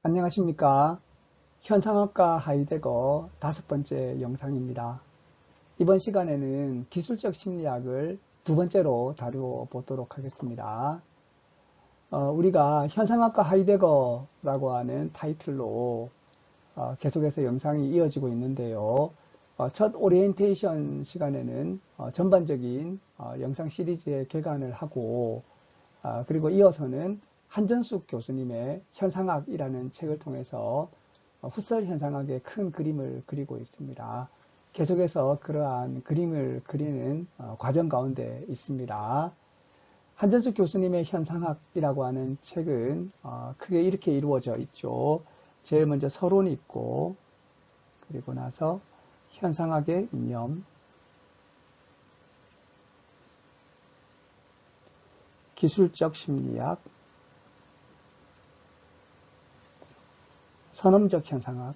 안녕하십니까. 현상학과 하이데거 5번째 영상입니다. 이번 시간에는 기술적 심리학을 2번째로 다루어 보도록 하겠습니다. 우리가 현상학과 하이데거라고 하는 타이틀로 계속해서 영상이 이어지고 있는데요. 첫 오리엔테이션 시간에는 전반적인 영상 시리즈의 개관을 하고 그리고 이어서는 한전숙 교수님의 현상학이라는 책을 통해서 훗설 현상학의 큰 그림을 그리고 있습니다. 계속해서 그러한 그림을 그리는 과정 가운데 있습니다. 한전숙 교수님의 현상학이라고 하는 책은 크게 이렇게 이루어져 있죠. 제일 먼저 서론이 있고, 그리고 나서 현상학의 이념, 기술적 심리학, 선험적 현상학,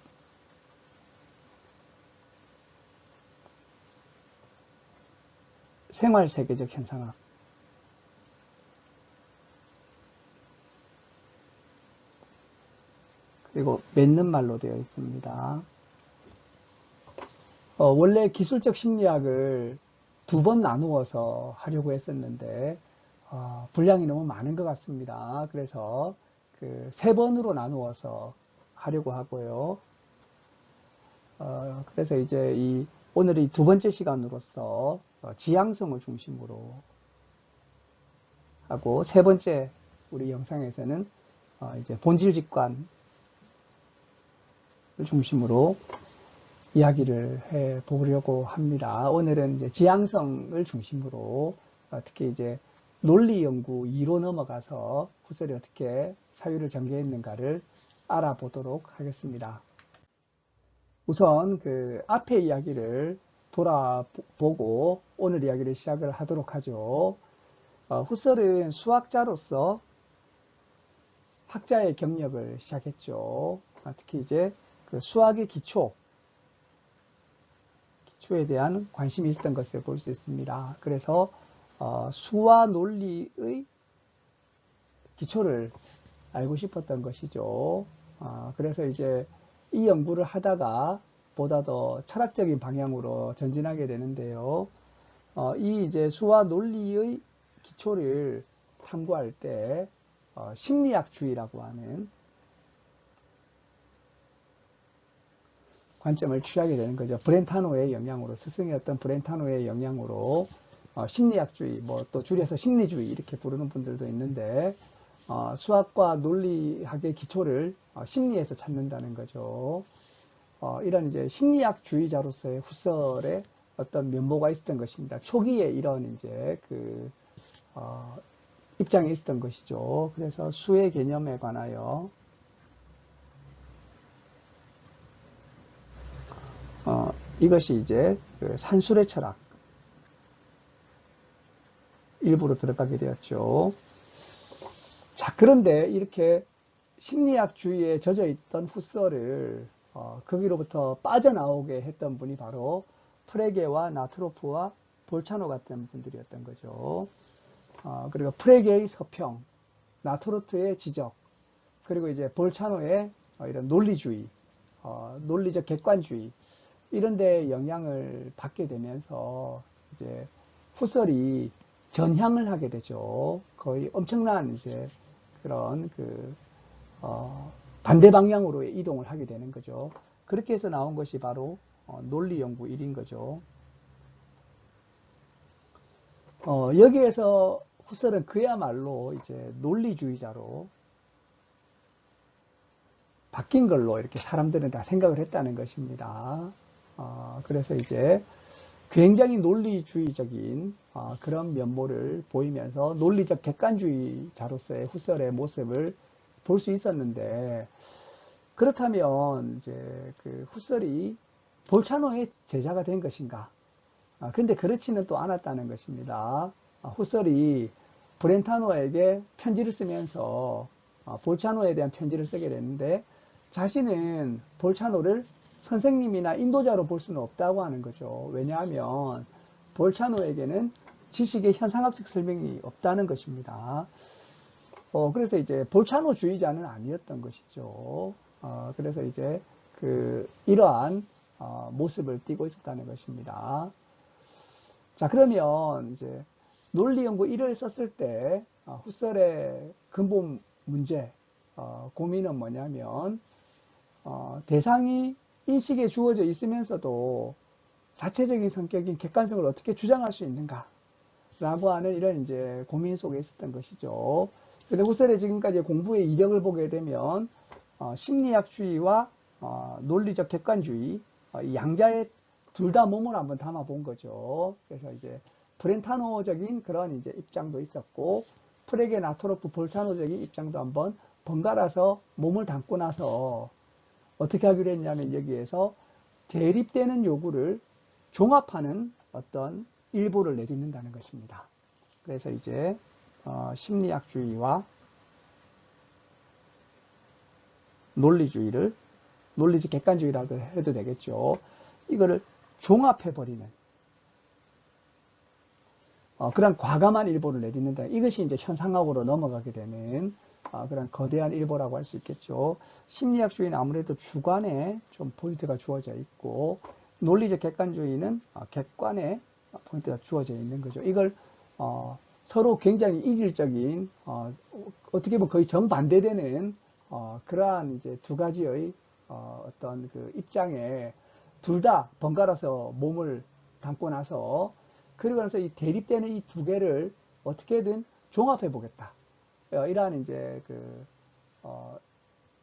생활세계적 현상학, 그리고 맺는 말로 되어 있습니다. 원래 기술적 심리학을 2번 나누어서 하려고 했었는데 분량이 너무 많은 것 같습니다. 그래서 3번으로 나누어서 하려고 하고요. 그래서 이제 오늘이 2번째 시간으로서 지향성을 중심으로 하고, 3번째 우리 영상에서는 이제 본질 직관을 중심으로 이야기를 해 보려고 합니다. 오늘은 이제 지향성을 중심으로 특히 이제 논리 연구 2로 넘어가서 훗설이 어떻게 사유를 전개했는가를 알아보도록 하겠습니다. 우선 그 앞의 이야기를 돌아보고 오늘 이야기를 시작을 하도록 하죠. 훗설은 수학자로서 학자의 경력을 시작했죠. 특히 이제 그 수학의 기초에 대한 관심이 있었던 것을 볼 수 있습니다. 그래서 수와 논리의 기초를 알고 싶었던 것이죠. 그래서 이제 이 연구를 하다가 보다 더 철학적인 방향으로 전진하게 되는데요. 이 이제 수와 논리의 기초를 탐구할 때 심리학주의라고 하는 관점을 취하게 되는 거죠. 브렌타노의 영향으로, 스승이었던 브렌타노의 영향으로 심리학주의, 뭐 또 줄여서 심리주의 이렇게 부르는 분들도 있는데 수학과 논리학의 기초를 심리에서 찾는다는 거죠. 이런 이제 심리학주의자로서의 훗설의 어떤 면모가 있었던 것입니다. 초기에 이런 이제 입장에 있었던 것이죠. 그래서 수의 개념에 관하여 이것이 이제 산술의 철학 일부로 들어가게 되었죠. 자, 그런데 이렇게 심리학주의에 젖어 있던 훗설을 거기로부터 빠져나오게 했던 분이 바로 프레게와 나트로프와 볼차노 같은 분들이었던 거죠. 그리고 프레게의 서평, 나트로프의 지적, 그리고 이제 볼차노의 이런 논리주의, 논리적 객관주의 이런 데 영향을 받게 되면서 이제 훗설이 전향을 하게 되죠. 거의 엄청난 이제 그런 반대 방향으로 이동을 하게 되는 거죠. 그렇게 해서 나온 것이 바로 논리 연구 1인 거죠. 여기에서 훗설은 그야말로 이제 논리주의자로 바뀐 걸로 이렇게 사람들은 다 생각을 했다는 것입니다. 그래서 이제 굉장히 논리주의적인 그런 면모를 보이면서 논리적 객관주의자로서의 훗설의 모습을 볼 수 있었는데, 그렇다면 이제 훗설이 볼차노의 제자가 된 것인가? 근데 그렇지는 또 않았다는 것입니다. 훗설이 브렌타노에게 편지를 쓰면서 볼차노에 대한 편지를 쓰게 됐는데, 자신은 볼차노를 선생님이나 인도자로 볼 수는 없다고 하는 거죠. 왜냐하면 볼차노에게는 지식의 현상학적 설명이 없다는 것입니다. 그래서 이제 볼차노주의자는 아니었던 것이죠. 그래서 이제 이러한 모습을 띠고 있었다는 것입니다. 자, 그러면 이제 논리연구 1을 썼을 때 후설의 근본 문제, 고민은 뭐냐면 대상이 인식에 주어져 있으면서도 자체적인 성격인 객관성을 어떻게 주장할 수 있는가 라고 하는 이런 이제 고민 속에 있었던 것이죠. 근데 후설의 지금까지 공부의 이력을 보게 되면 심리학주의와 논리적 객관주의 이 양자의 둘 다 몸을 한번 담아 본 거죠. 그래서 이제 브렌타노적인 그런 이제 입장도 있었고 프레게 나토로프 볼차노적인 입장도 한번 번갈아서 몸을 담고 나서 어떻게 하기로 했냐면 여기에서 대립되는 요구를 종합하는 어떤 일보를 내딛는다는 것입니다. 그래서 이제 심리학주의와 논리주의를 논리적 객관주의라고 해도 되겠죠. 이거를 종합해버리는 그런 과감한 일보를 내딛는다. 이것이 이제 현상학으로 넘어가게 되는 그런 거대한 일보라고 할 수 있겠죠. 심리학주의는 아무래도 주관에 좀 포인트가 주어져 있고 논리적 객관주의는 객관에 포인트가 주어져 있는 거죠. 이걸 서로 굉장히 이질적인 어떻게 보면 거의 정반대되는 그러한 이제 두 가지의 어떤 그 입장에 둘 다 번갈아서 몸을 담고 나서 그러고 나서 이 대립되는 이 두 개를 어떻게든 종합해 보겠다. 이러한 이제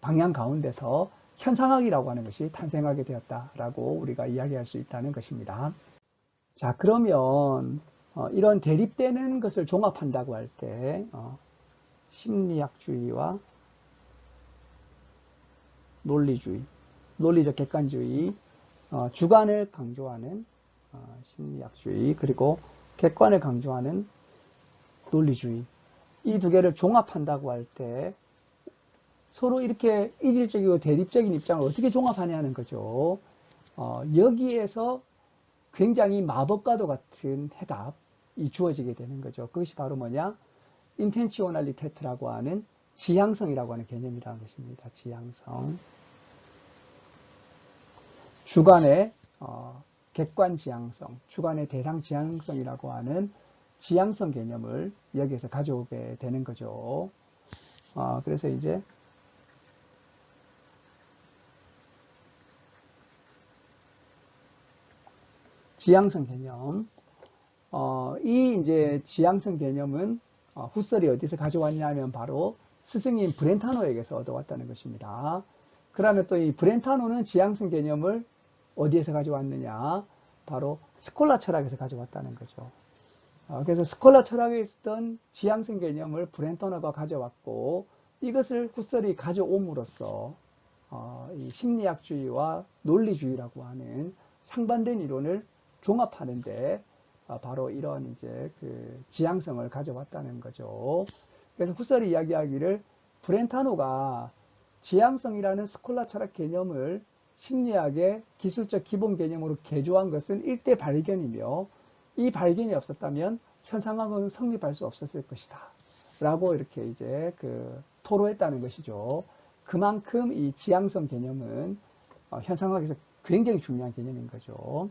방향 가운데서 현상학이라고 하는 것이 탄생하게 되었다라고 우리가 이야기할 수 있다는 것입니다. 자, 그러면 이런 대립되는 것을 종합한다고 할 때 심리학주의와 논리주의, 논리적 객관주의, 주관을 강조하는 심리학주의, 그리고 객관을 강조하는 논리주의, 이 두 개를 종합한다고 할 때 서로 이렇게 이질적이고 대립적인 입장을 어떻게 종합하냐는 거죠. 여기에서 굉장히 마법과도 같은 해답이 주어지게 되는 거죠. 그것이 바로 뭐냐? 인텐시오날리테트라고 하는 지향성이라고 하는 개념이라는 것입니다. 지향성. 주관의 객관 지향성, 주관의 대상 지향성이라고 하는 지향성 개념을 여기에서 가져오게 되는 거죠. 그래서 이제 지향성 개념, 이 이제 지향성 개념은 후설이 어디서 가져왔냐면 바로 스승인 브렌타노에게서 얻어왔다는 것입니다. 그러면 또 이 브렌타노는 지향성 개념을 어디에서 가져왔느냐? 바로 스콜라 철학에서 가져왔다는 거죠. 그래서 스콜라 철학에 있었던 지향성 개념을 브렌타노가 가져왔고 이것을 후설이 가져옴으로써 이 심리학주의와 논리주의라고 하는 상반된 이론을 종합하는데 바로 이런 이제 지향성을 가져왔다는 거죠. 그래서 후설이 이야기하기를 브렌타노가 지향성이라는 스콜라 철학 개념을 심리학의 기술적 기본 개념으로 개조한 것은 일대 발견이며 이 발견이 없었다면 현상학은 성립할 수 없었을 것이다. 라고 이렇게 이제 토로했다는 것이죠. 그만큼 이 지향성 개념은 현상학에서 굉장히 중요한 개념인 거죠.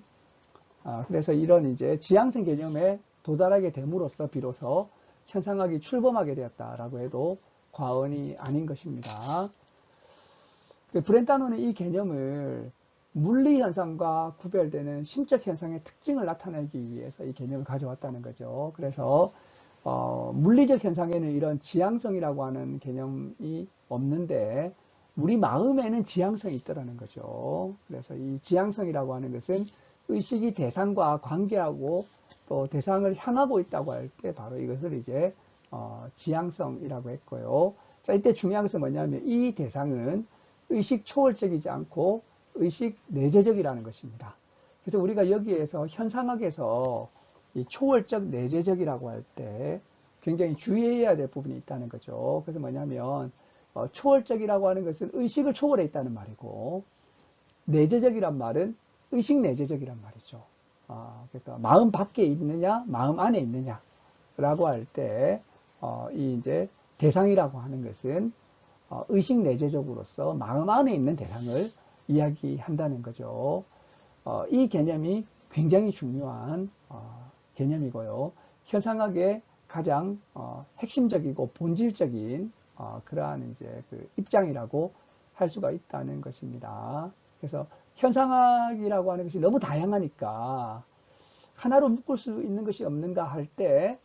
그래서 이런 이제 지향성 개념에 도달하게 됨으로써 비로소 현상학이 출범하게 되었다라고 해도 과언이 아닌 것입니다. 브렌타노는 이 개념을 물리 현상과 구별되는 심적 현상의 특징을 나타내기 위해서 이 개념을 가져왔다는 거죠. 그래서 물리적 현상에는 이런 지향성이라고 하는 개념이 없는데 우리 마음에는 지향성이 있더라는 거죠. 그래서 이 지향성이라고 하는 것은 의식이 대상과 관계하고 또 대상을 향하고 있다고 할 때 바로 이것을 이제 지향성이라고 했고요. 자, 이때 중요한 것은 뭐냐면 이 대상은 의식 초월적이지 않고 의식 내재적이라는 것입니다. 그래서 우리가 여기에서 현상학에서 이 초월적 내재적이라고 할 때 굉장히 주의해야 될 부분이 있다는 거죠. 그래서 뭐냐면 초월적이라고 하는 것은 의식을 초월해 있다는 말이고 내재적이란 말은 의식 내재적이란 말이죠. 그러니까 마음 밖에 있느냐, 마음 안에 있느냐라고 할 때 이 이제 대상이라고 하는 것은 의식 내재적으로서 마음 안에 있는 대상을 이야기한다는 거죠. 이 개념이 굉장히 중요한 개념이고요. 현상학의 가장 핵심적이고 본질적인 그러한 이제 그 입장이라고 할 수가 있다는 것입니다. 그래서 현상학이라고 하는 것이 너무 다양하니까 하나로 묶을 수 있는 것이 없는가 할 때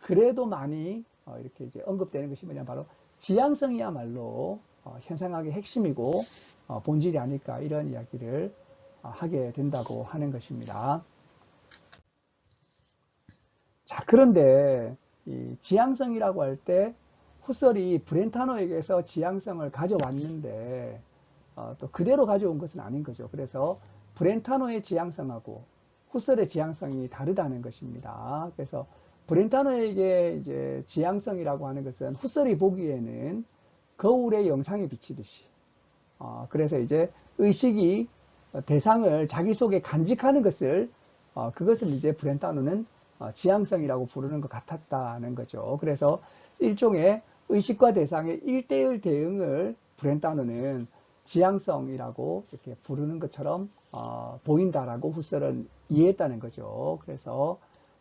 그래도 많이 이렇게 이제 언급되는 것이 뭐냐, 바로 지향성이야말로 현상학의 핵심이고 본질이 아닐까, 이런 이야기를 하게 된다고 하는 것입니다. 자, 그런데 이 지향성이라고 할 때 후설이 브렌타노에게서 지향성을 가져왔는데 또 그대로 가져온 것은 아닌 거죠. 그래서 브렌타노의 지향성하고 후설의 지향성이 다르다는 것입니다. 그래서 브렌타노에게 이제 지향성이라고 하는 것은 후설이 보기에는 거울에 영상이 비치듯이, 그래서 이제 의식이 대상을 자기 속에 간직하는 것을, 그것을 이제 브렌타노는 지향성이라고 부르는 것 같았다는 거죠. 그래서 일종의 의식과 대상의 1대1 대응을 브렌타노는 지향성이라고 이렇게 부르는 것처럼 보인다라고 후설은 이해했다는 거죠. 그래서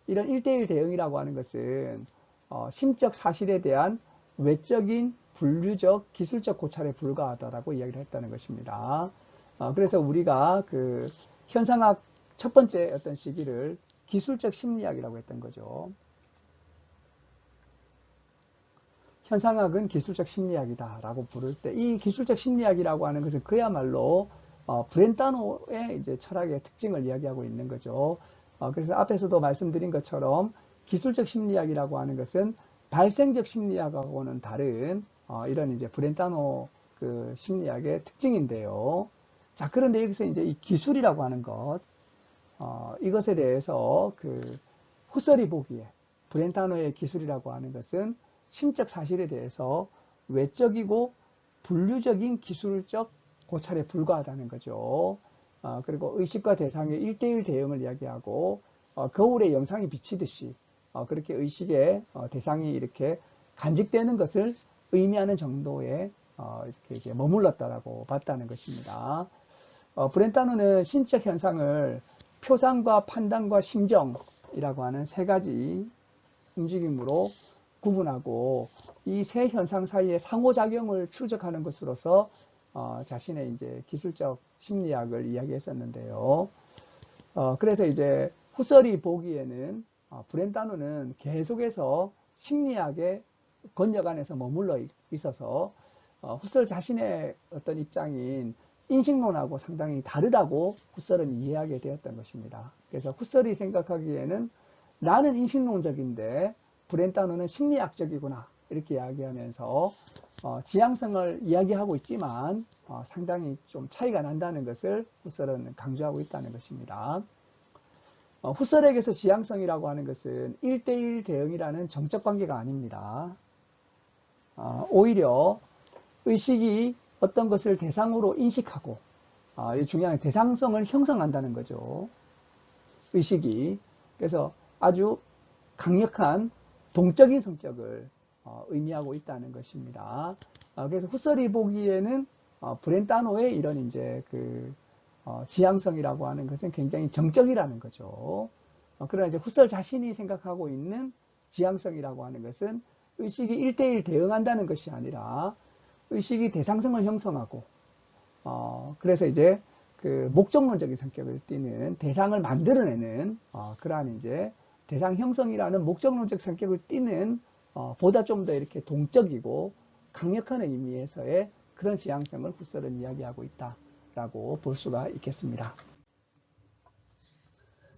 이런 1대1 대응이라고 하는 것은 심적 사실에 대한 외적인 분류적 기술적 고찰에 불과하다라고 이야기를 했다는 것입니다. 그래서 우리가 그 현상학 첫 번째 어떤 시기를 기술적 심리학이라고 했던 거죠. 현상학은 기술적 심리학이다라고 부를 때, 이 기술적 심리학이라고 하는 것은 그야말로 브렌타노의 이제 철학의 특징을 이야기하고 있는 거죠. 그래서 앞에서도 말씀드린 것처럼 기술적 심리학이라고 하는 것은 발생적 심리학하고는 다른 이런 이제 브렌타노 그 심리학의 특징인데요. 자, 그런데 여기서 이제 이 기술이라고 하는 것, 이것에 대해서 그 후설이 보기에 브렌타노의 기술이라고 하는 것은 심적 사실에 대해서 외적이고 분류적인 기술적 고찰에 불과하다는 거죠. 그리고 의식과 대상의 1대1 대응을 이야기하고 거울에 영상이 비치듯이 그렇게 의식의 대상이 이렇게 간직되는 것을 의미하는 정도에 이렇게 이제 머물렀다라고 봤다는 것입니다. 브렌타노는 심적 현상을 표상과 판단과 심정이라고 하는 세 가지 움직임으로 구분하고 이 세 현상 사이의 상호작용을 추적하는 것으로서 자신의 이제 기술적 심리학을 이야기했었는데요. 그래서 이제 후설이 보기에는 브렌타노는 계속해서 심리학의 권역 안에서 머물러 있어서 후설 자신의 어떤 입장인 인식론하고 상당히 다르다고 후설은 이해하게 되었던 것입니다. 그래서 후설이 생각하기에는 나는 인식론적인데 브렌타노는 심리학적이구나, 이렇게 이야기하면서 지향성을 이야기하고 있지만 상당히 좀 차이가 난다는 것을 후설은 강조하고 있다는 것입니다. 후설에게서 지향성이라고 하는 것은 1대1 대응이라는 정적 관계가 아닙니다. 오히려 의식이 어떤 것을 대상으로 인식하고, 이 중요한 대상성을 형성한다는 거죠. 의식이. 그래서 아주 강력한 동적인 성격을 의미하고 있다는 것입니다. 그래서 후설이 보기에는 브렌타노의 이런 이제 그 지향성이라고 하는 것은 굉장히 정적이라는 거죠. 그러나 이제 후설 자신이 생각하고 있는 지향성이라고 하는 것은 의식이 1대1 대응한다는 것이 아니라 의식이 대상성을 형성하고, 그래서 이제 그 목적론적인 성격을 띠는 대상을 만들어내는 그러한 이제 대상 형성이라는 목적론적 성격을 띠는 보다 좀 더 이렇게 동적이고 강력한 의미에서의 그런 지향성을 후설은 이야기하고 있다라고 볼 수가 있겠습니다.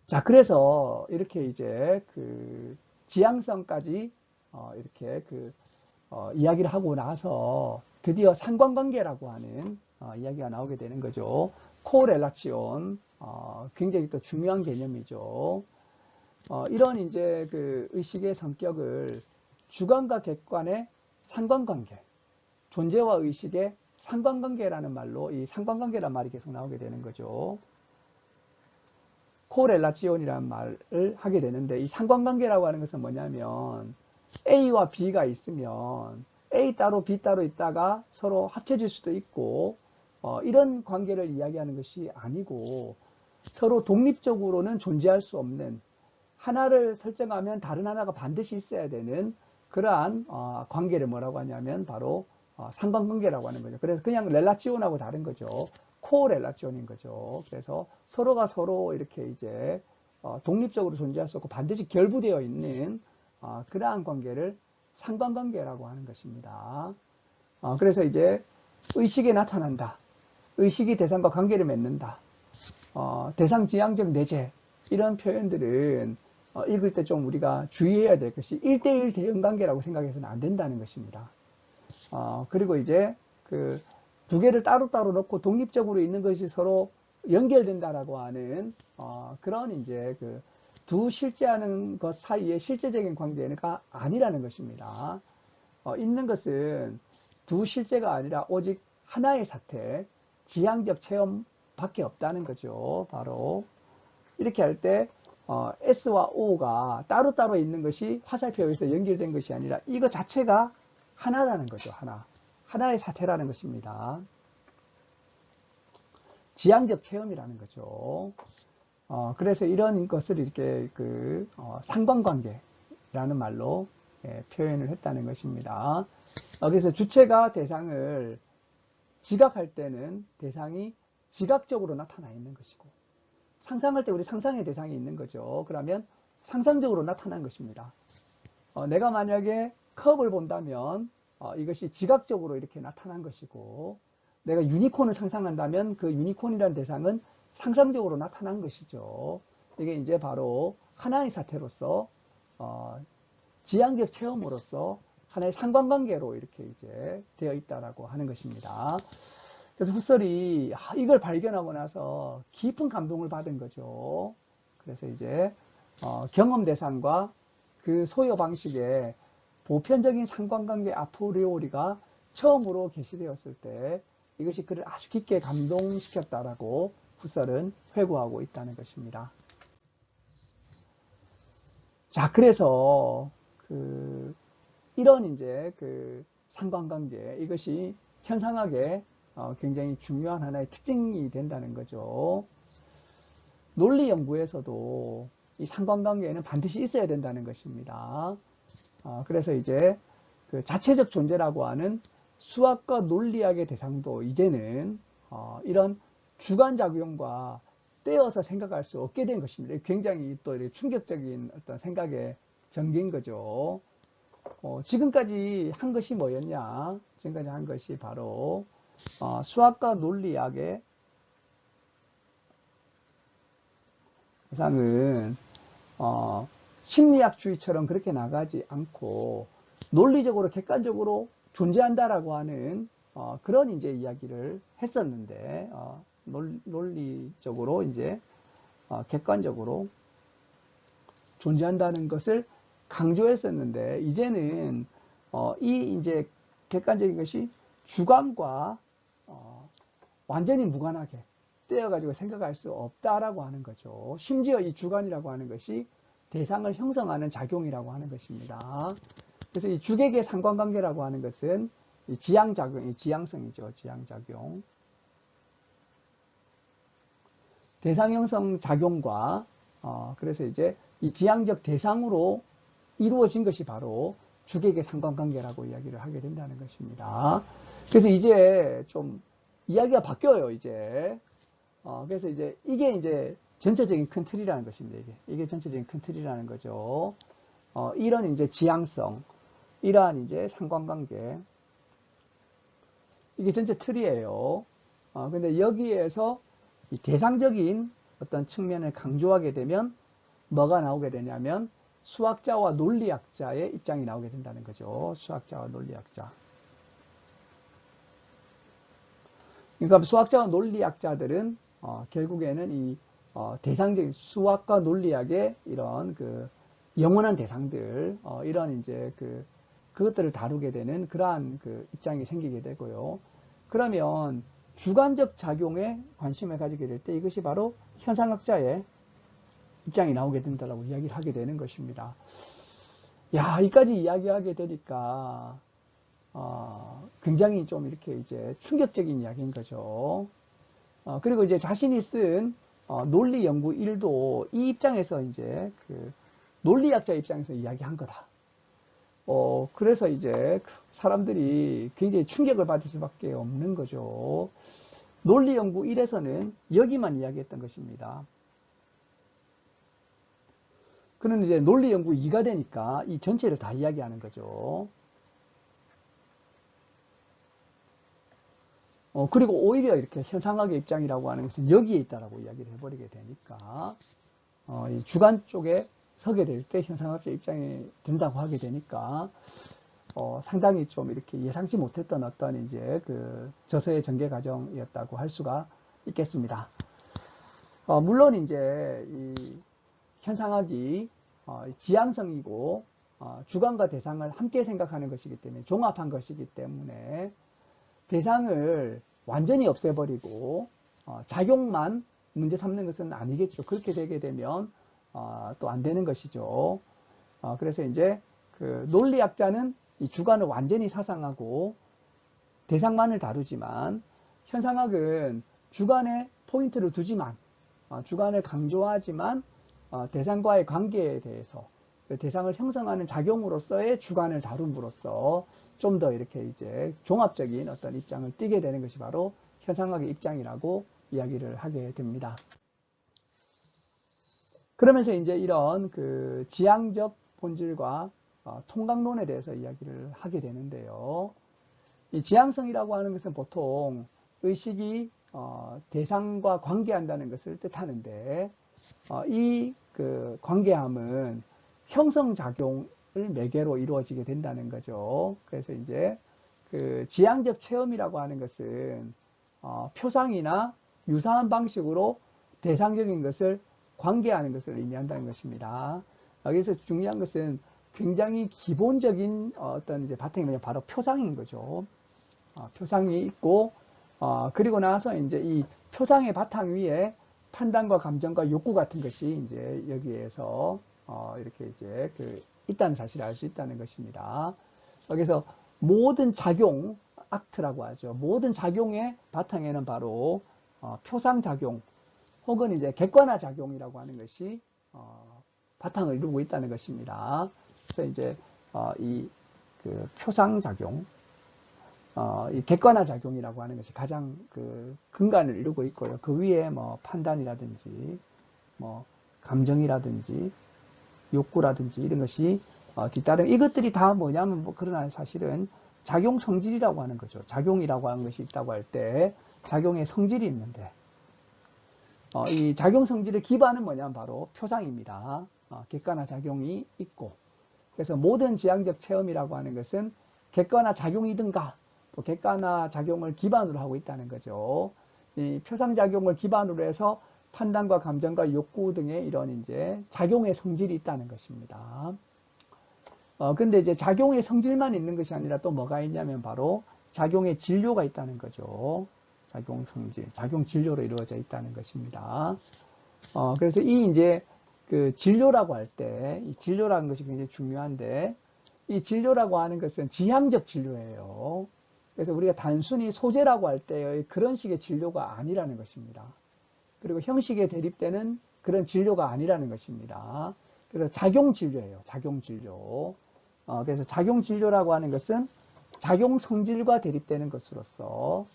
자, 그래서 이렇게 이제 그 지향성까지 이렇게 그 이야기를 하고 나서 드디어 상관관계라고 하는 이야기가 나오게 되는 거죠. 코렐라치온, 굉장히 또 중요한 개념이죠. 이런 이제 그 의식의 성격을 주관과 객관의 상관관계, 존재와 의식의 상관관계라는 말로, 이 상관관계란 말이 계속 나오게 되는 거죠. 코렐라치온이라는 말을 하게 되는데, 이 상관관계라고 하는 것은 뭐냐면 A와 B가 있으면 A 따로 B 따로 있다가 서로 합쳐질 수도 있고 이런 관계를 이야기하는 것이 아니고 서로 독립적으로는 존재할 수 없는 하나를 설정하면 다른 하나가 반드시 있어야 되는 그러한 관계를 뭐라고 하냐면 바로 상관관계라고 하는 거죠. 그래서 그냥 렐라치온하고 다른 거죠. 코렐라치온인 거죠. 그래서 서로가 서로 이렇게 이제 독립적으로 존재할 수 없고 반드시 결부되어 있는 그러한 관계를 상관관계라고 하는 것입니다. 그래서 이제 의식에 나타난다. 의식이 대상과 관계를 맺는다. 대상 지향적 내재 이런 표현들은 읽을 때 좀 우리가 주의해야 될 것이 1대1 대응 관계라고 생각해서는 안 된다는 것입니다. 그리고 이제 그 두 개를 따로따로 놓고 독립적으로 있는 것이 서로 연결된다라고 하는 그런 이제 그 두 실제하는 것 사이의 실제적인 관계가 아니라는 것입니다. 있는 것은 두 실제가 아니라 오직 하나의 사태, 지향적 체험밖에 없다는 거죠. 바로 이렇게 할 때 S와 O가 따로따로 있는 것이 화살표에 의해서 연결된 것이 아니라 이거 자체가 하나라는 거죠. 하나의 사태라는 것입니다. 지향적 체험이라는 거죠. 그래서 이런 것을 이렇게 상관관계라는 말로 표현을 했다는 것입니다. 그래서 주체가 대상을 지각할 때는 대상이 지각적으로 나타나 있는 것이고 상상할 때 우리 상상의 대상이 있는 거죠. 그러면 상상적으로 나타난 것입니다. 내가 만약에 컵을 본다면 이것이 지각적으로 이렇게 나타난 것이고 내가 유니콘을 상상한다면 그 유니콘이라는 대상은 상상적으로 나타난 것이죠. 이게 이제 바로 하나의 사태로서 지향적 체험으로서 하나의 상관관계로 이렇게 이제 되어 있다라고 하는 것입니다. 그래서 후설이 이걸 발견하고 나서 깊은 감동을 받은 거죠. 그래서 이제 경험 대상과 그 소요 방식의 보편적인 상관관계 아프리오리가 처음으로 게시되었을 때 이것이 그를 아주 깊게 감동시켰다라고 후설은 회고하고 있다는 것입니다. 자, 그래서 이런 이제 상관관계 이것이 현상학의 굉장히 중요한 하나의 특징이 된다는 거죠. 논리 연구에서도 이 상관관계에는 반드시 있어야 된다는 것입니다. 그래서 이제 자체적 존재라고 하는 수학과 논리학의 대상도 이제는 이런 주관작용과 떼어서 생각할 수 없게 된 것입니다. 굉장히 또 충격적인 어떤 생각의 전개인 거죠. 지금까지 한 것이 뭐였냐? 지금까지 한 것이 바로 수학과 논리학의 대상은 심리학주의처럼 그렇게 나가지 않고 논리적으로 객관적으로 존재한다라고 하는 그런 이제 이야기를 했었는데 논리적으로 이제 객관적으로 존재한다는 것을 강조했었는데 이제는 이 이제 객관적인 것이 주관과 완전히 무관하게 떼어가지고 생각할 수 없다라고 하는 거죠. 심지어 이 주관이라고 하는 것이 대상을 형성하는 작용이라고 하는 것입니다. 그래서 이 주객의 상관관계라고 하는 것은 이 지향작용, 지향성이죠. 지향작용. 대상 형성 작용과 그래서 이제 이 지향적 대상으로 이루어진 것이 바로 주객의 상관관계라고 이야기를 하게 된다는 것입니다. 그래서 이제 좀 이야기가 바뀌어요, 이제. 그래서 이게 이제 전체적인 큰 틀이라는 것입니다, 이게 전체적인 큰 틀이라는 거죠. 이런 이제 지향성, 이러한 이제 상관관계. 이게 전체 틀이에요. 근데 여기에서 이 대상적인 어떤 측면을 강조하게 되면 뭐가 나오게 되냐면 수학자와 논리학자의 입장이 나오게 된다는 거죠. 수학자와 논리학자. 그러니까 수학자와 논리학자들은 결국에는 이 대상적인 수학과 논리학의 이런 영원한 대상들, 이런 이제 그것들을 다루게 되는 그러한 입장이 생기게 되고요. 그러면 주관적 작용에 관심을 가지게 될 때 이것이 바로 현상학자의 입장이 나오게 된다고 이야기를 하게 되는 것입니다. 야, 이까지 이야기하게 되니까, 굉장히 좀 이렇게 이제 충격적인 이야기인 거죠. 그리고 이제 자신이 쓴 논리 연구 1도 이 입장에서 이제 그 논리학자 입장에서 이야기한 거다. 그래서 이제 사람들이 굉장히 충격을 받을 수밖에 없는 거죠. 논리 연구 1에서는 여기만 이야기했던 것입니다. 그는 이제 논리 연구 2가 되니까 이 전체를 다 이야기하는 거죠. 그리고 오히려 이렇게 현상학의 입장이라고 하는 것은 여기에 있다라고 이야기를 해버리게 되니까, 이 주관 쪽에 서게 될 때 현상학적 입장이 된다고 하게 되니까, 상당히 좀 이렇게 예상치 못했던 어떤 이제 그 저서의 전개 과정이었다고 할 수가 있겠습니다. 물론 이제 이 현상학이 지향성이고, 주관과 대상을 함께 생각하는 것이기 때문에, 종합한 것이기 때문에, 대상을 완전히 없애버리고 작용만 문제 삼는 것은 아니겠죠. 그렇게 되게 되면 또 안 되는 것이죠. 그래서 이제 그 논리학자는 이 주관을 완전히 사상하고 대상만을 다루지만, 현상학은 주관에 포인트를 두지만, 주관을 강조하지만 대상과의 관계에 대해서 대상을 형성하는 작용으로서의 주관을 다룸으로써 좀 더 이렇게 이제 종합적인 어떤 입장을 띠게 되는 것이 바로 현상학의 입장이라고 이야기를 하게 됩니다. 그러면서 이제 이런 그 지향적 본질과 통각론에 대해서 이야기를 하게 되는데요. 이 지향성이라고 하는 것은 보통 의식이 대상과 관계한다는 것을 뜻하는데, 이 그 관계함은 형성작용을 매개로 이루어지게 된다는 거죠. 그래서 이제 그 지향적 체험이라고 하는 것은 표상이나 유사한 방식으로 대상적인 것을 관계하는 것을 의미한다는 것입니다. 여기서 중요한 것은 굉장히 기본적인 어떤 이제 바탕이 뭐냐, 바로 표상인 거죠. 표상이 있고, 그리고 나서 이제 이 표상의 바탕 위에 판단과 감정과 욕구 같은 것이 이제 여기에서 이렇게 이제 그 있다는 사실을 알 수 있다는 것입니다. 그래서 모든 작용, 악트라고 하죠. 모든 작용의 바탕에는 바로 표상 작용 혹은 이제 객관화 작용이라고 하는 것이 바탕을 이루고 있다는 것입니다. 그래서 이제 이 그 표상 작용, 이 객관화 작용이라고 하는 것이 가장 그 근간을 이루고 있고요. 그 위에 뭐 판단이라든지 뭐 감정이라든지 욕구라든지 이런 것이 뒤따르는, 이것들이 다 뭐냐면 그러나 사실은 작용 성질이라고 하는 거죠. 작용이라고 하는 것이 있다고 할 때 작용의 성질이 있는데, 이 작용 성질의 기반은 뭐냐면 바로 표상입니다. 객관화 작용이 있고, 그래서 모든 지향적 체험이라고 하는 것은 객관화 작용이든가 또 객관화 작용을 기반으로 하고 있다는 거죠. 이 표상 작용을 기반으로 해서 판단과 감정과 욕구 등의 이런 이제 작용의 성질이 있다는 것입니다. 근데 이제 작용의 성질만 있는 것이 아니라 또 뭐가 있냐면 바로 작용의 진료가 있다는 거죠. 작용 성질, 작용 진료로 이루어져 있다는 것입니다. 그래서 이 이제 그 진료라고 할 때, 이 진료라는 것이 굉장히 중요한데, 이 진료라고 하는 것은 지향적 진료예요. 그래서 우리가 단순히 소재라고 할 때의 그런 식의 진료가 아니라는 것입니다. 그리고 형식에 대립되는 그런 진료가 아니라는 것입니다. 그래서 작용 진료예요. 작용 진료. 그래서 작용 진료라고 하는 것은 작용 성질과 대립되는 것으로서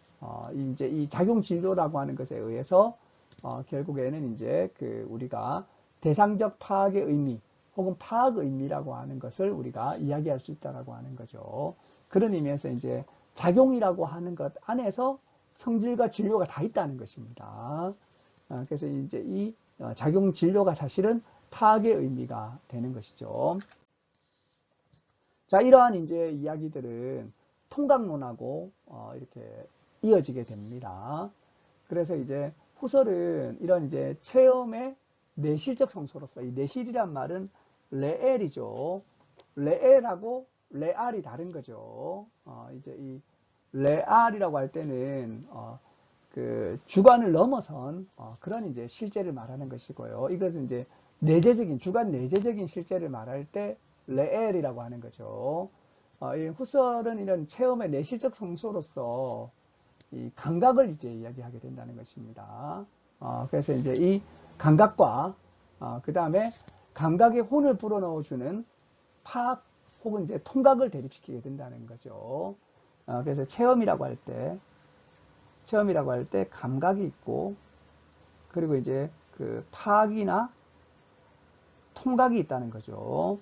이제 이 작용 진료라고 하는 것에 의해서 결국에는 이제 그 우리가 대상적 파악의 의미 혹은 파악 의미라고 하는 것을 우리가 이야기할 수 있다라고 하는 거죠. 그런 의미에서 이제 작용이라고 하는 것 안에서 성질과 진료가 다 있다는 것입니다. 그래서 이제 이 작용 진료가 사실은 파악의 의미가 되는 것이죠. 자, 이러한 이제 이야기들은 통각론하고 이렇게 이어지게 됩니다. 그래서 이제 후설은 이런 이제 체험의 내실적 성소로서, 이 내실이란 말은 레엘이죠. 레엘하고 레알이 다른 거죠. 이제 이 레알이라고 할 때는 그 주관을 넘어선 그런 이제 실제를 말하는 것이고요. 이것은 이제 내재적인, 주관 내재적인 실제를 말할 때 레엘이라고 하는 거죠. 이 후설은 이런 체험의 내시적 성소로서 이 감각을 이제 이야기하게 된다는 것입니다. 그래서 이제 이 감각과 그 다음에 감각의 혼을 불어넣어주는 파악 혹은 이제 통각을 대립시키게 된다는 거죠. 그래서 체험이라고 할 때 감각이 있고 그리고 이제 그 파악이나 통각이 있다는 거죠.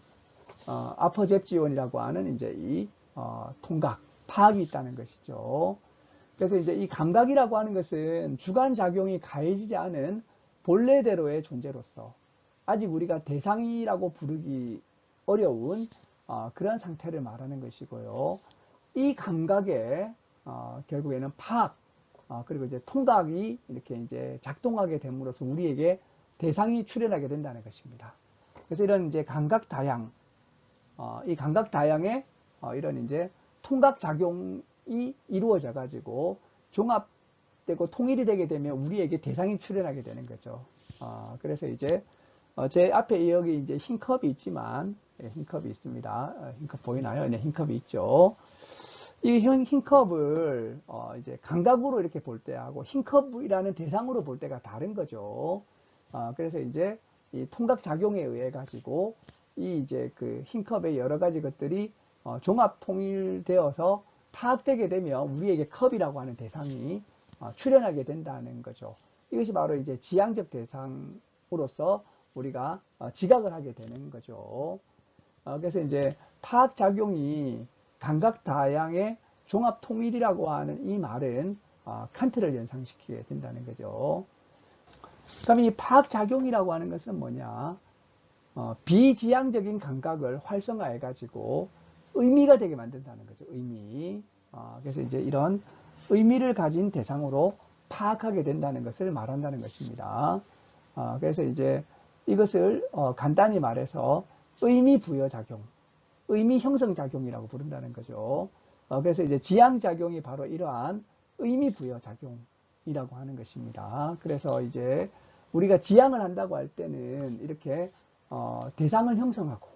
아퍼잽지온이라고 하는 이제 이 통각, 파악이 있다는 것이죠. 그래서 이제 이 감각이라고 하는 것은 주관 작용이 가해지지 않은 본래대로의 존재로서 아직 우리가 대상이라고 부르기 어려운 그런 상태를 말하는 것이고요. 이 감각에 결국에는 파악 그리고 이제 통각이 이렇게 이제 작동하게 됨으로써 우리에게 대상이 출현하게 된다는 것입니다. 그래서 이런 이제 감각 다양, 이 감각 다양의 이런 이제 통각 작용이 이루어져 가지고 종합되고 통일이 되게 되면 우리에게 대상이 출현하게 되는 거죠. 그래서 이제 제 앞에 여기 이제 흰 컵이 있지만 흰 컵이 있습니다. 흰 컵 보이나요? 네, 흰 컵이 있죠. 이 흰 컵을 이제 감각으로 이렇게 볼 때하고 흰 컵이라는 대상으로 볼 때가 다른 거죠. 그래서 이제 이 통각 작용에 의해 가지고 이 이제 그 흰 컵의 여러 가지 것들이 종합 통일되어서 파악되게 되면 우리에게 컵이라고 하는 대상이 출현하게 된다는 거죠. 이것이 바로 이제 지향적 대상으로서 우리가 지각을 하게 되는 거죠. 그래서 이제 파악 작용이 감각 다양의 종합 통일이라고 하는 이 말은 칸트를 연상시키게 된다는 거죠. 그럼 이 파악 작용이라고 하는 것은 뭐냐? 비지향적인 감각을 활성화해 가지고 의미가 되게 만든다는 거죠. 의미. 그래서 이제 이런 의미를 가진 대상으로 파악하게 된다는 것을 말한다는 것입니다. 그래서 이제 이것을 간단히 말해서 의미 부여 작용, 의미 형성 작용이라고 부른다는 거죠. 그래서 이제 지향 작용이 바로 이러한 의미 부여 작용이라고 하는 것입니다. 그래서 이제 우리가 지향을 한다고 할 때는 이렇게 대상을 형성하고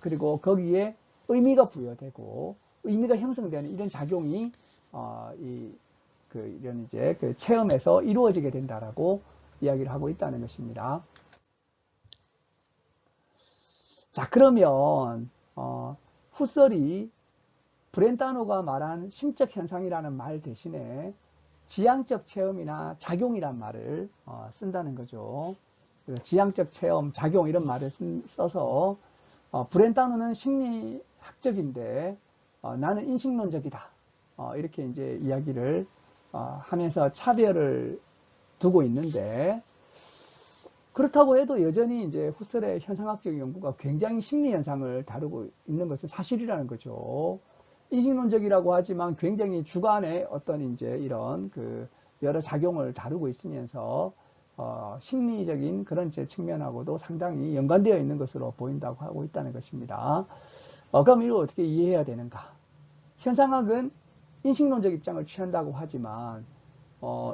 그리고 거기에 의미가 부여되고 의미가 형성되는 이런 작용이 이런 이제 그 체험에서 이루어지게 된다라고 이야기를 하고 있다는 것입니다. 자, 그러면 후설이 브렌타노가 말한 심적 현상이라는 말 대신에 지향적 체험이나 작용이란 말을 쓴다는 거죠. 지향적 체험, 작용 이런 말을 써서 브렌타노는 심리학적인데 나는 인식론적이다. 이렇게 이제 이야기를 하면서 차별을 두고 있는데 그렇다고 해도 여전히 이제 후설의 현상학적 연구가 굉장히 심리 현상을 다루고 있는 것은 사실이라는 거죠. 인식론적이라고 하지만 굉장히 주관의 어떤 이제 이런 그 여러 작용을 다루고 있으면서 심리적인 그런 제 측면하고도 상당히 연관되어 있는 것으로 보인다고 하고 있다는 것입니다. 그럼 이걸 어떻게 이해해야 되는가? 현상학은 인식론적 입장을 취한다고 하지만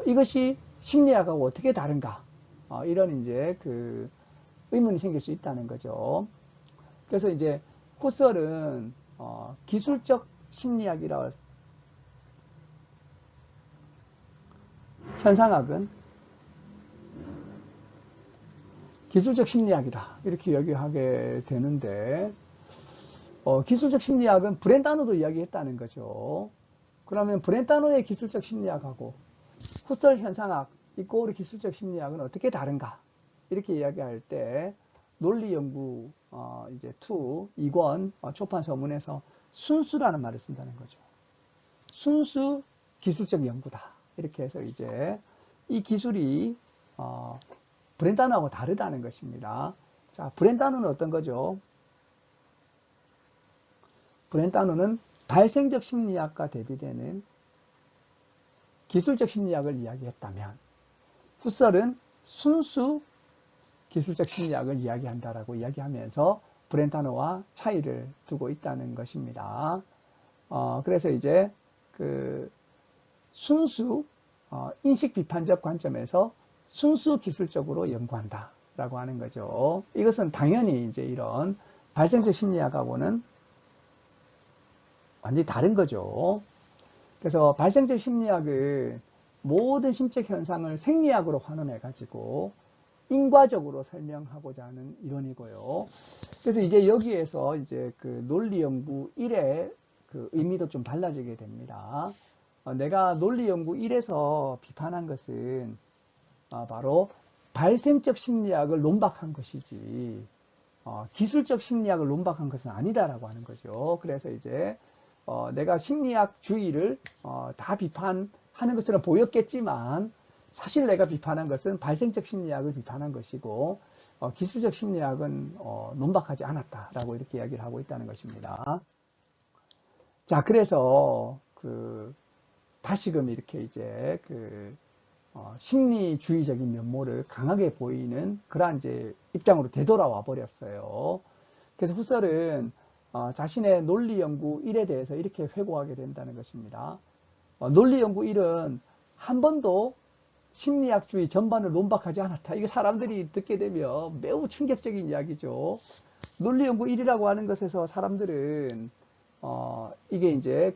이것이 심리학하고 어떻게 다른가? 이런 이제 그 의문이 생길 수 있다는 거죠. 그래서 이제 후설은 기술적 심리학이라 현상학은 기술적 심리학이다 이렇게 이야기하게 되는데 기술적 심리학은 브렌타노도 이야기했다는 거죠. 그러면 브렌타노의 기술적 심리학하고 후설 현상학 이꼬르 기술적 심리학은 어떻게 다른가? 이렇게 이야기할 때 논리 연구 이제 2 2권 초판 서문에서 순수라는 말을 쓴다는 거죠. 순수 기술적 연구다. 이렇게 해서 이제 이 기술이 브렌타노하고 다르다는 것입니다. 자, 브렌타노는 어떤 거죠? 브렌타노는 발생적 심리학과 대비되는 기술적 심리학을 이야기했다면 후설은 순수 기술적 심리학을 이야기한다라고 이야기하면서 브렌타노와 차이를 두고 있다는 것입니다. 그래서 이제 그 순수 인식 비판적 관점에서 순수 기술적으로 연구한다라고 하는 거죠. 이것은 당연히 이제 이런 발생적 심리학하고는 완전히 다른 거죠. 그래서 발생적 심리학은 모든 심적 현상을 생리학으로 환원해 가지고 인과적으로 설명하고자 하는 이론이고요. 그래서 이제 여기에서 이제 그 논리 연구 1의 그 의미도 좀 달라지게 됩니다. 내가 논리 연구 1에서 비판한 것은 바로 발생적 심리학을 논박한 것이지 기술적 심리학을 논박한 것은 아니다라고 하는 거죠. 그래서 이제 내가 심리학주의를 다 비판하는 것처럼 보였겠지만 사실 내가 비판한 것은 발생적 심리학을 비판한 것이고 기술적 심리학은 논박하지 않았다라고 이렇게 이야기를 하고 있다는 것입니다. 자, 그래서 다시금 이렇게 이제 심리주의적인 면모를 강하게 보이는 그러한 이제 입장으로 되돌아와 버렸어요. 그래서 후설은 자신의 논리 연구 1에 대해서 이렇게 회고하게 된다는 것입니다. 논리 연구 1은 한 번도 심리학주의 전반을 논박하지 않았다. 이게 사람들이 듣게 되면 매우 충격적인 이야기죠. 논리 연구 1이라고 하는 것에서 사람들은 이게 이제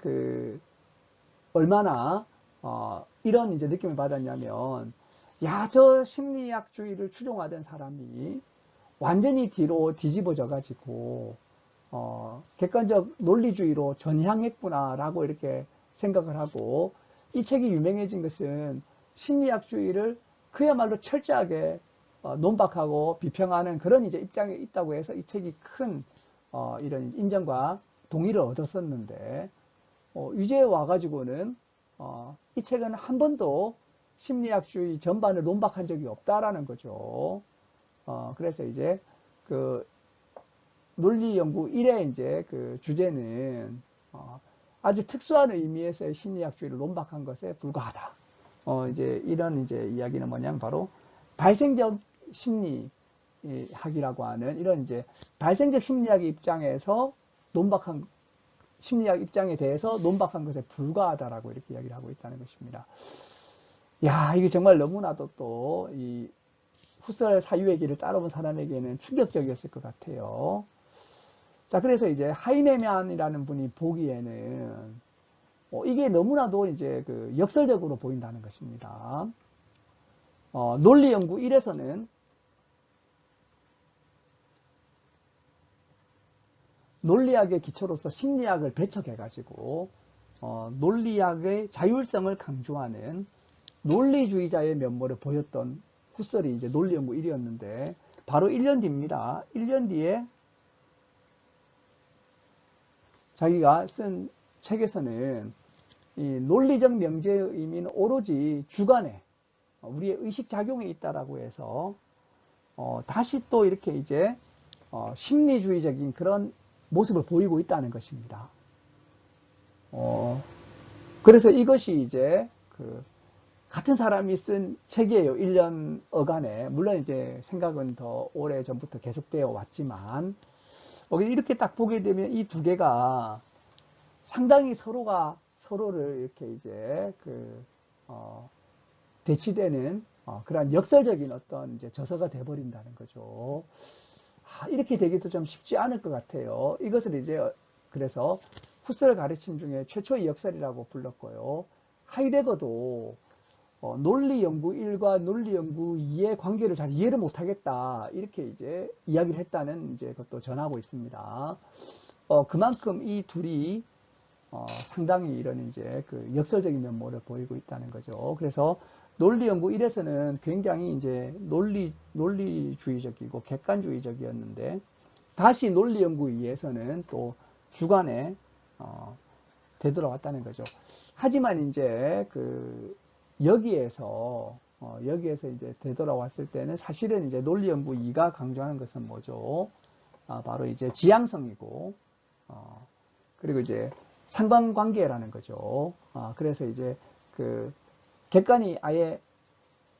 얼마나 이런 이제 느낌을 받았냐면, 야, 저 심리학주의를 추종하던 사람이 완전히 뒤로 뒤집어져 가지고 객관적 논리주의로 전향했구나라고 이렇게 생각을 하고, 이 책이 유명해진 것은 심리학주의를 그야말로 철저하게 논박하고 비평하는 그런 이제 입장에 있다고 해서 이 책이 큰 이런 인정과 동의를 얻었었는데, 이제 와가지고는 이 책은 한 번도 심리학주의 전반을 논박한 적이 없다라는 거죠. 그래서 이제 논리 연구 1의 이제 주제는 아주 특수한 의미에서의 심리학주의를 논박한 것에 불과하다. 이제 이런 이제 이야기는 뭐냐면 바로 발생적 심리학이라고 하는 이런 이제 발생적 심리학의 입장에서 논박한 심리학 입장에 대해서 논박한 것에 불과하다라고 이렇게 이야기를 하고 있다는 것입니다. 야, 이게 정말 너무나도 또 이 후설 사유의 길을 따라온 사람에게는 충격적이었을 것 같아요. 자, 그래서 이제 하이네만이라는 분이 보기에는 이게 너무나도 이제 역설적으로 보인다는 것입니다. 논리 연구 1에서는 논리학의 기초로서 심리학을 배척해가지고 논리학의 자율성을 강조하는 논리주의자의 면모를 보였던 후설이 이제 논리 연구 1이었는데 바로 1년 뒤입니다. 1년 뒤에 자기가 쓴 책에서는 이 논리적 명제의 의미는 오로지 주관에 우리의 의식작용에 있다라고 해서 다시 또 이렇게 이제 심리주의적인 그런 모습을 보이고 있다는 것입니다. 그래서 이것이 이제 같은 사람이 쓴 책이에요. 1년 어간에. 물론 이제 생각은 더 오래 전부터 계속되어 왔지만 이렇게 딱 보게 되면 이 두 개가 상당히 서로가 서로를 이렇게 이제 대치되는 그러한 역설적인 어떤 이제 저서가 돼버린다는 거죠. 이렇게 되기도 좀 쉽지 않을 것 같아요. 이것을 이제 그래서 후설 가르침 중에 최초의 역설이라고 불렀고요. 하이데거도 논리 연구 1과 논리 연구 2의 관계를 잘 이해를 못하겠다 이렇게 이제 이야기를 했다는 이제 그것도 전하고 있습니다. 그만큼 이 둘이 상당히 이런 이제 역설적인 면모를 보이고 있다는 거죠. 그래서 논리 연구 1에서는 굉장히 이제 논리주의적이고 객관주의적이었는데 다시 논리 연구 2에서는 또 주관에 되돌아왔다는 거죠. 하지만 이제 여기에서 이제 되돌아왔을 때는 사실은 이제 논리 연구 2가 강조하는 것은 뭐죠? 바로 이제 지향성이고 그리고 이제 상관관계라는 거죠. 그래서 이제 객관이 아예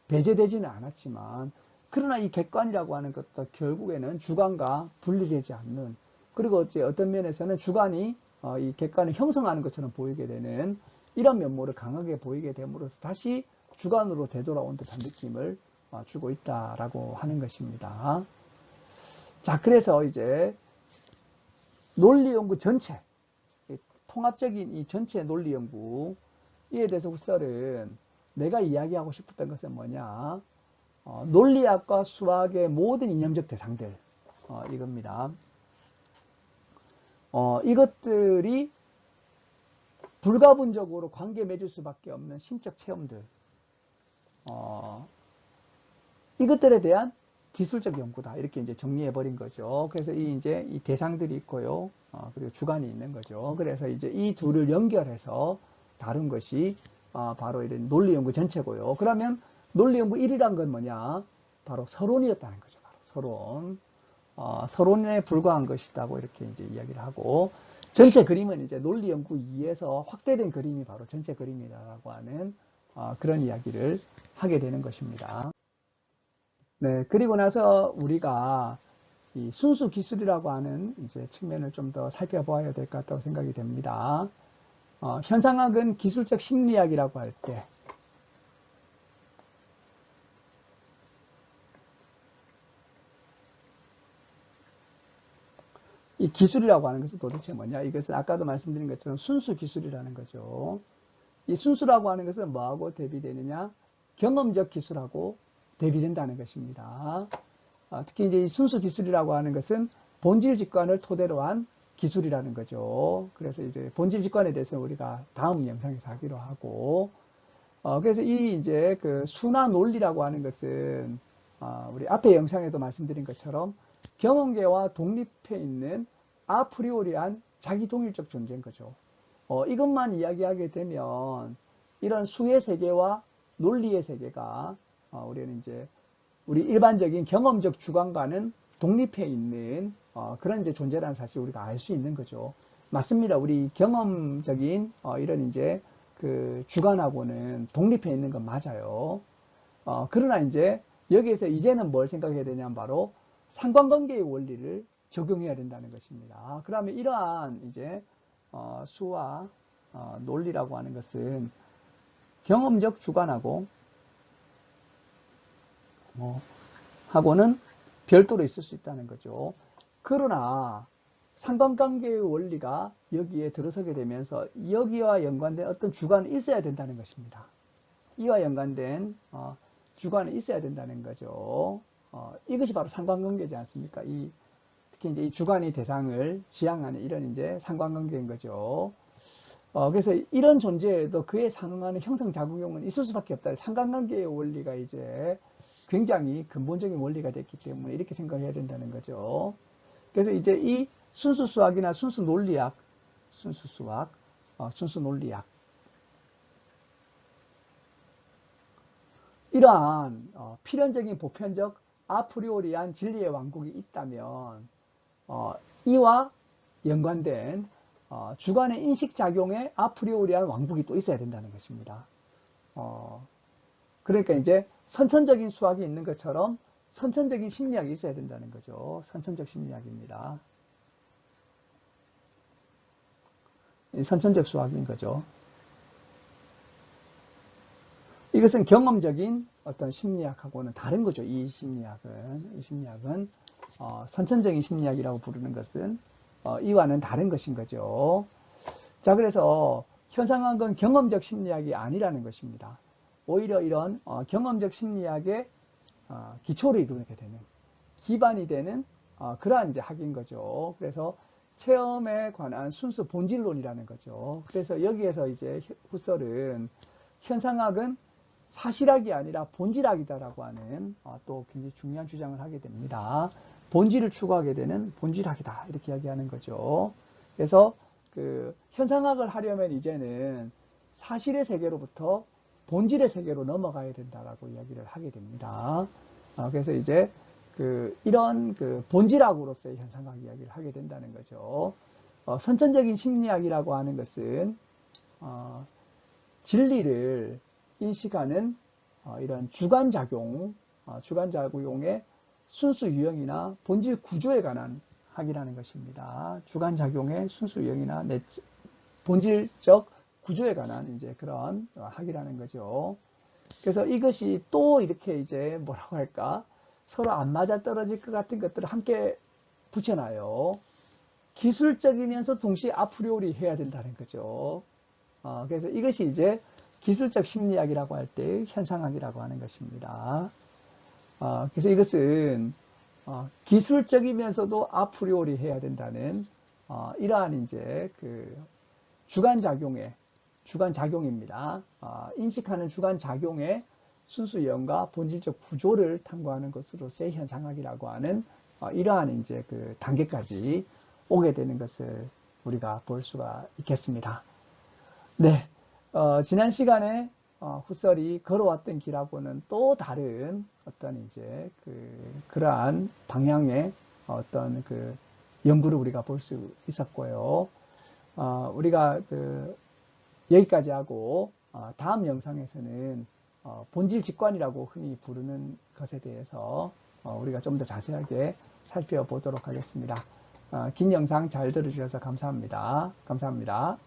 배제되지는 않았지만 그러나 이 객관이라고 하는 것도 결국에는 주관과 분리되지 않는 그리고 이제 어떤 면에서는 주관이 이 객관을 형성하는 것처럼 보이게 되는 이런 면모를 강하게 보이게 됨으로써 다시 주관으로 되돌아온 듯한 느낌을 주고 있다라고 하는 것입니다. 자, 그래서 이제 논리 연구 전체, 통합적인 이 전체 논리 연구, 이에 대해서 훗설은 내가 이야기하고 싶었던 것은 뭐냐, 논리학과 수학의 모든 이념적 대상들, 이겁니다. 이것들이 불가분적으로 관계 맺을 수밖에 없는 심적 체험들, 이것들에 대한 기술적 연구다. 이렇게 이제 정리해 버린 거죠. 그래서 이 대상들이 있고요. 그리고 주관이 있는 거죠. 그래서 이제 이 둘을 연결해서 다룬 것이 바로 이런 논리 연구 전체고요. 그러면 논리 연구 1이란 건 뭐냐? 바로 서론이었다는 거죠. 바로 서론. 서론에 불과한 것이다고 이렇게 이제 이야기를 하고, 전체 그림은 이제 논리 연구 2에서 확대된 그림이 바로 전체 그림이라고 하는 그런 이야기를 하게 되는 것입니다. 네, 그리고 나서 우리가 이 순수 기술이라고 하는 이제 측면을 좀 더 살펴보아야 될 것 같다고 생각이 됩니다. 현상학은 기술적 심리학이라고 할 때, 이 기술이라고 하는 것은 도대체 뭐냐? 이것은 아까도 말씀드린 것처럼 순수 기술이라는 거죠. 이 순수라고 하는 것은 뭐하고 대비되느냐? 경험적 기술하고 대비된다는 것입니다. 특히 이제 이 순수 기술이라고 하는 것은 본질 직관을 토대로 한 기술이라는 거죠. 그래서 이제 본질 직관에 대해서 우리가 다음 영상에서 하기로 하고, 그래서 이 이제 그 순화 논리라고 하는 것은 우리 앞에 영상에도 말씀드린 것처럼 경험계와 독립해 있는 아프리오리한 자기 동일적 존재인 거죠. 이것만 이야기하게 되면 이런 수의 세계와 논리의 세계가 우리는 이제 우리 일반적인 경험적 주관과는 독립해 있는 그런 이제 존재라는 사실 우리가 알 수 있는 거죠. 맞습니다. 우리 경험적인 이런 이제 그 주관하고는 독립해 있는 건 맞아요. 그러나 이제 여기에서 이제는 뭘 생각해야 되냐면 바로 상관관계의 원리를 적용해야 된다는 것입니다. 그러면 이러한 이제 수와 논리라고 하는 것은 경험적 주관하고 하고는 별도로 있을 수 있다는 거죠. 그러나 상관관계의 원리가 여기에 들어서게 되면서 여기와 연관된 어떤 주관이 있어야 된다는 것입니다. 이와 연관된 주관이 있어야 된다는 거죠. 이것이 바로 상관관계지 않습니까? 특히 이제 이 주관이 대상을 지향하는 이런 이제 상관관계인 거죠. 그래서 이런 존재에도 그에 상응하는 형성작용은 있을 수밖에 없다. 상관관계의 원리가 이제 굉장히 근본적인 원리가 됐기 때문에 이렇게 생각해야 된다는 거죠. 그래서 이제 이 순수 수학이나 순수 논리학, 순수 수학, 순수 논리학, 이러한 필연적인 보편적 아프리오리한 진리의 왕국이 있다면 이와 연관된 주관의 인식작용에 아프리오리한 왕국이 또 있어야 된다는 것입니다. 그러니까 이제 선천적인 수학이 있는 것처럼 선천적인 심리학이 있어야 된다는 거죠. 선천적 심리학입니다. 선천적 수학인 거죠. 이것은 경험적인 어떤 심리학하고는 다른 거죠. 이 심리학은 선천적인 심리학이라고 부르는 것은 이와는 다른 것인 거죠. 자, 그래서 현상학은 경험적 심리학이 아니라는 것입니다. 오히려 이런 경험적 심리학의 기초를 이루게 되는, 기반이 되는 그러한 이제 학인 거죠. 그래서 체험에 관한 순수 본질론이라는 거죠. 그래서 여기에서 이제 훗설은 현상학은 사실학이 아니라 본질학이다라고 하는 또 굉장히 중요한 주장을 하게 됩니다. 본질을 추구하게 되는 본질학이다 이렇게 이야기하는 거죠. 그래서 그 현상학을 하려면 이제는 사실의 세계로부터 본질의 세계로 넘어가야 된다라고 이야기를 하게 됩니다. 그래서 이제 이런 본질학으로서의 현상학 이야기를 하게 된다는 거죠. 선천적인 심리학이라고 하는 것은 진리를 인식하는 이런 주관작용의 순수 유형이나 본질 구조에 관한 학이라는 것입니다. 주관작용의 순수 유형이나 본질적 구조에 관한 이제 그런 학이라는 거죠. 그래서 이것이 또 이렇게 이제 뭐라고 할까? 서로 안 맞아 떨어질 것 같은 것들을 함께 붙여놔요. 기술적이면서 동시에 아프리오리 해야 된다는 거죠. 그래서 이것이 이제 기술적 심리학이라고 할 때 현상학이라고 하는 것입니다. 그래서 이것은 기술적이면서도 아프리오리 해야 된다는 이러한 이제 그 주관작용입니다. 인식하는 주관작용의 순수형과 본질적 구조를 탐구하는 것으로서의 현상학이라고 하는 이러한 이제 그 단계까지 오게 되는 것을 우리가 볼 수가 있겠습니다. 네, 지난 시간에 후설이 걸어왔던 길하고는 또 다른 어떤 이제 그러한 방향의 어떤 그 연구를 우리가 볼 수 있었고요. 우리가 여기까지 하고 다음 영상에서는 본질 직관이라고 흔히 부르는 것에 대해서 우리가 좀 더 자세하게 살펴보도록 하겠습니다. 긴 영상 잘 들어주셔서 감사합니다. 감사합니다.